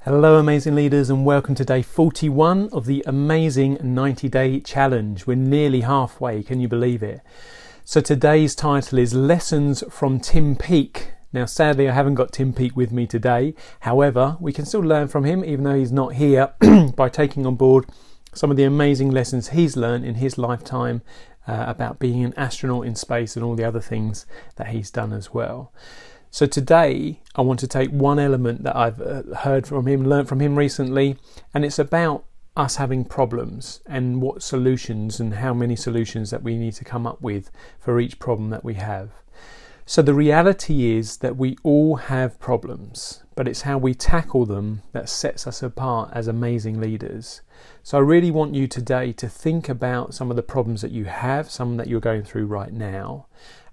Hello amazing leaders, and welcome to day 41 of the amazing 90-day challenge. We're nearly halfway, can you believe it? So today's title is Lessons from Tim Peake. Now sadly I haven't got Tim Peake with me today, however we can still learn from him even though he's not here by taking on board some of the amazing lessons he's learned in his lifetime about being an astronaut in space and all the other things that he's done as well. So today I want to take one element that I've heard from him, learned from him recently, and it's about us having problems and what solutions and how many solutions that we need to come up with for each problem that we have. So the reality is that we all have problems, but it's how we tackle them that sets us apart as amazing leaders. So I really want you today to think about some of the problems that you have, some that you're going through right now,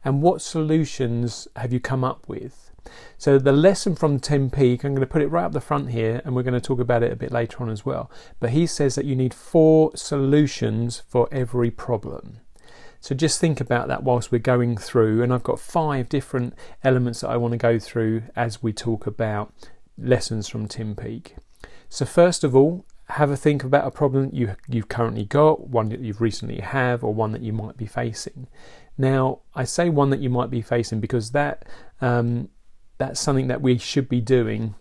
and what solutions have you come up with? So the lesson from Tim Peake, I'm going to put it right up the front here, and we're going to talk about it a bit later on as well. But he says that you need 4 solutions for every problem. So just think about that whilst we're going through, and I've got 5 different elements that I want to go through as we talk about lessons from Tim Peake. So first of all, have a think about a problem you've currently got, one that you've recently have, or one that you might be facing. Now, I say one that you might be facing because that's something that we should be doing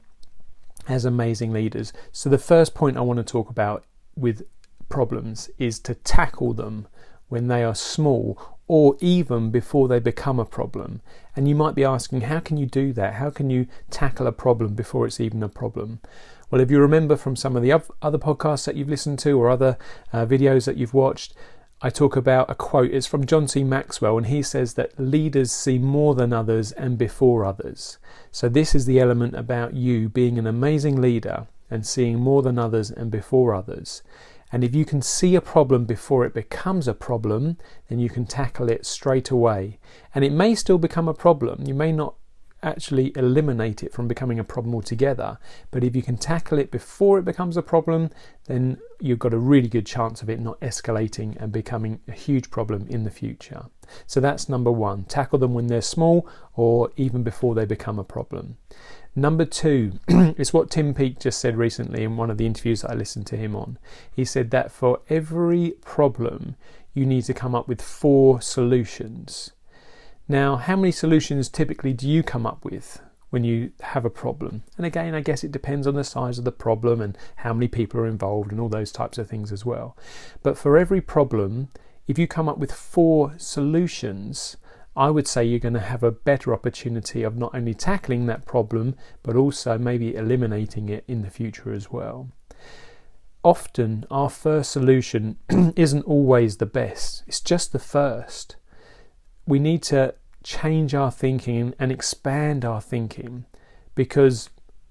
as amazing leaders. So the first point I want to talk about with problems is to tackle them when they are small or even before they become a problem. And you might be asking, how can you do that? How can you tackle a problem before it's even a problem? Well, if you remember from some of the other podcasts that you've listened to or other videos that you've watched, I talk about a quote. It's from John C. Maxwell, and he says that leaders see more than others and before others. So this is the element about you being an amazing leader and seeing more than others and before others. And if you can see a problem before it becomes a problem, then you can tackle it straight away. And it may still become a problem. You may not actually eliminate it from becoming a problem altogether, but if you can tackle it before it becomes a problem, then you've got a really good chance of it not escalating and becoming a huge problem in the future. So that's number 1. Tackle them when they're small or even before they become a problem. Number 2 is what Tim Peake just said recently in one of the interviews that I listened to him on. He said that for every problem you need to come up with 4 solutions. Now, how many solutions typically do you come up with when you have a problem? And again, I guess it depends on the size of the problem and how many people are involved and all those types of things as well. But for every problem, if you come up with 4 solutions, I would say you're going to have a better opportunity of not only tackling that problem, but also maybe eliminating it in the future as well. Often, our first solution isn't always the best. It's just the first. We need to change our thinking and expand our thinking, because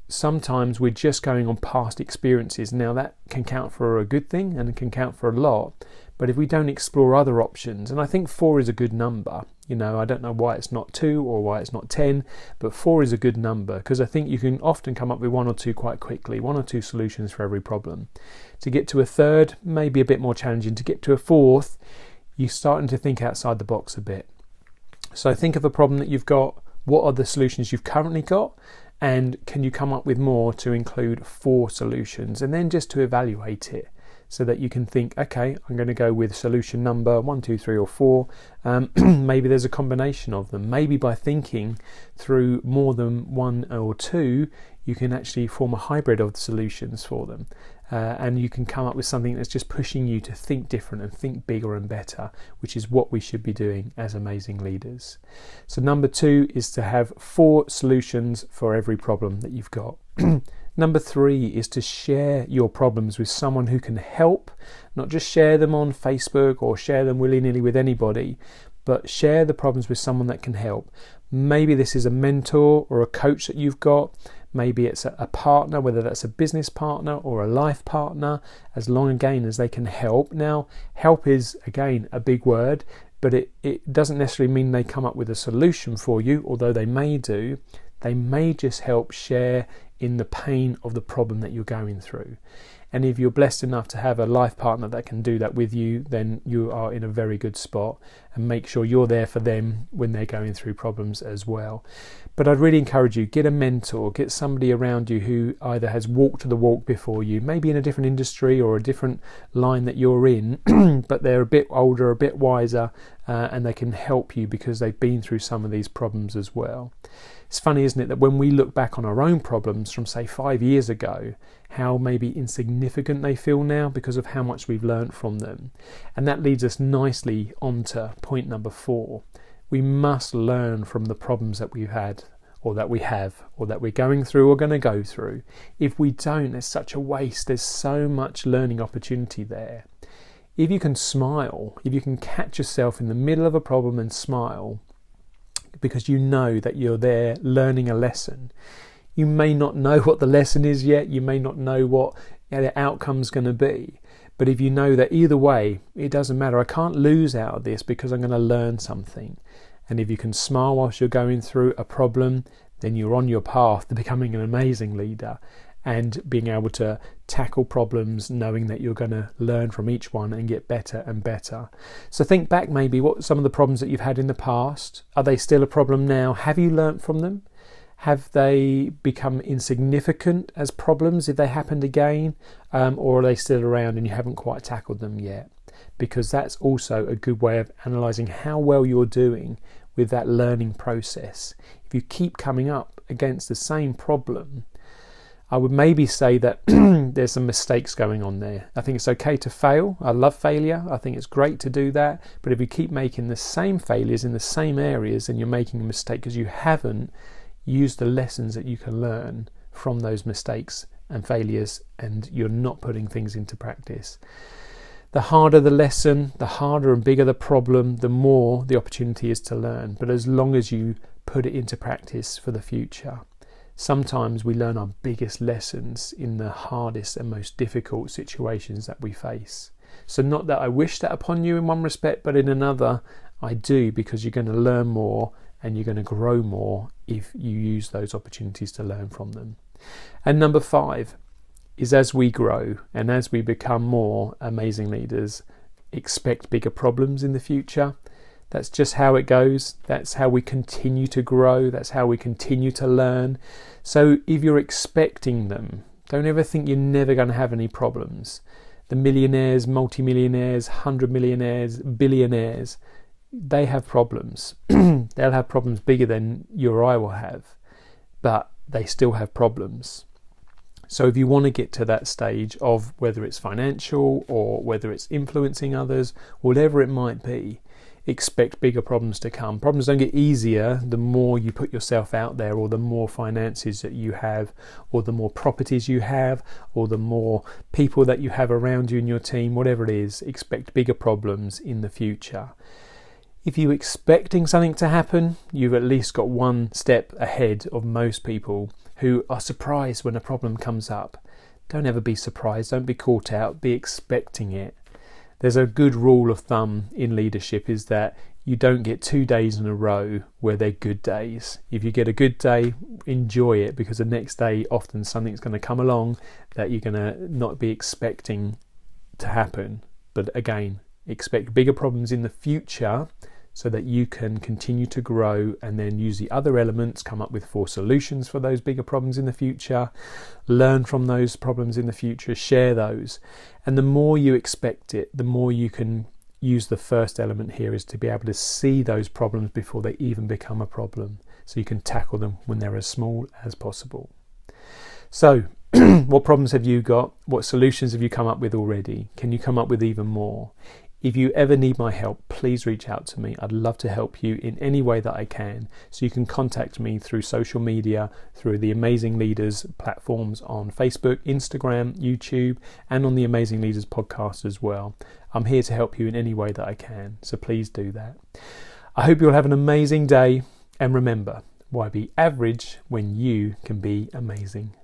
sometimes we're just going on past experiences. Now that can count for a good thing and it can count for a lot, but if we don't explore other options, and I think 4 is a good number, I don't know why it's not 2 or why it's not 10, but 4 is a good number because I think you can often come up with 1 or 2 quite quickly, 1 or 2 solutions for every problem. To get to a third, maybe a bit more challenging. To get to a fourth, you're starting to think outside the box a bit. So think of a problem that you've got, what are the solutions you've currently got, and can you come up with more to include 4 solutions, and then just to evaluate it so that you can think, okay, I'm going to go with solution number 1, 2, 3 or 4. Maybe there's a combination of them. Maybe by thinking through more than 1 or 2, you can actually form a hybrid of the solutions for them. And you can come up with something that's just pushing you to think different and think bigger and better, which is what we should be doing as amazing leaders. So number 2 is to have 4 solutions for every problem that you've got. Number 3 is to share your problems with someone who can help, not just share them on Facebook or share them willy-nilly with anybody, but share the problems with someone that can help. Maybe this is a mentor or a coach that you've got. Maybe it's a partner, whether that's a business partner or a life partner, as long again as they can help. Now, help is again a big word, but it doesn't necessarily mean they come up with a solution for you, although they may do. They may just help share in the pain of the problem that you're going through. And if you're blessed enough to have a life partner that can do that with you, then you are in a very good spot, and make sure you're there for them when they're going through problems as well. But I'd really encourage you, get a mentor, get somebody around you who either has walked the walk before you, maybe in a different industry or a different line that you're in, but they're a bit older, a bit wiser, and they can help you because they've been through some of these problems as well. It's funny, isn't it, that when we look back on our own problems from, say, 5 years ago, how maybe insignificant they feel now because of how much we've learned from them. And that leads us nicely onto point number 4. We must learn from the problems that we've had, or that we have, or that we're going through or going to go through. If we don't, there's such a waste. There's so much learning opportunity there. If you can smile, if you can catch yourself in the middle of a problem and smile, because you know that you're there learning a lesson. You may not know what the lesson is yet, you may not know what the outcome's going to be, but if you know that either way, it doesn't matter, I can't lose out of this because I'm going to learn something. And if you can smile whilst you're going through a problem, then you're on your path to becoming an amazing leader and being able to tackle problems knowing that you're going to learn from each one and get better and better. So think back maybe what some of the problems that you've had in the past. Are they still a problem now? Have you learnt from them? Have they become insignificant as problems if they happened again? Or are they still around and you haven't quite tackled them yet? Because that's also a good way of analysing how well you're doing with that learning process. If you keep coming up against the same problem, I would maybe say that there's some mistakes going on there. I think it's okay to fail. I love failure. I think it's great to do that. But if you keep making the same failures in the same areas, then you're making a mistake because you haven't used the lessons that you can learn from those mistakes and failures, and you're not putting things into practice. The harder the lesson, the harder and bigger the problem, the more the opportunity is to learn. But as long as you put it into practice for the future. Sometimes we learn our biggest lessons in the hardest and most difficult situations that we face. So not that I wish that upon you in one respect, but in another I do, because you're going to learn more and you're going to grow more if you use those opportunities to learn from them. And number 5 is, as we grow and as we become more amazing leaders, expect bigger problems in the future. That's just how it goes. That's how we continue to grow. That's how we continue to learn. So if you're expecting them, don't ever think you're never going to have any problems. The millionaires, multimillionaires, 100 millionaires, billionaires, they have problems. They'll have problems bigger than you or I will have, but they still have problems. So if you want to get to that stage of whether it's financial or whether it's influencing others, whatever it might be, expect bigger problems to come. Problems don't get easier the more you put yourself out there, or the more finances that you have, or the more properties you have, or the more people that you have around you in your team, whatever it is, expect bigger problems in the future. If you're expecting something to happen, you've at least got one step ahead of most people who are surprised when a problem comes up. Don't ever be surprised, don't be caught out, be expecting it. There's a good rule of thumb in leadership, is that you don't get 2 days in a row where they're good days. If you get a good day, enjoy it, because the next day often something's going to come along that you're going to not be expecting to happen. But again, expect bigger problems in the future so that you can continue to grow, and then use the other elements, come up with 4 solutions for those bigger problems in the future, learn from those problems in the future, share those. And the more you expect it, the more you can use the first element here, is to be able to see those problems before they even become a problem, so you can tackle them when they're as small as possible. So what problems have you got? What solutions have you come up with already? Can you come up with even more? If you ever need my help, please reach out to me. I'd love to help you in any way that I can. So you can contact me through social media, through the Amazing Leaders platforms on Facebook, Instagram, YouTube, and on the Amazing Leaders podcast as well. I'm here to help you in any way that I can, so please do that. I hope you'll have an amazing day, and remember, why be average when you can be amazing?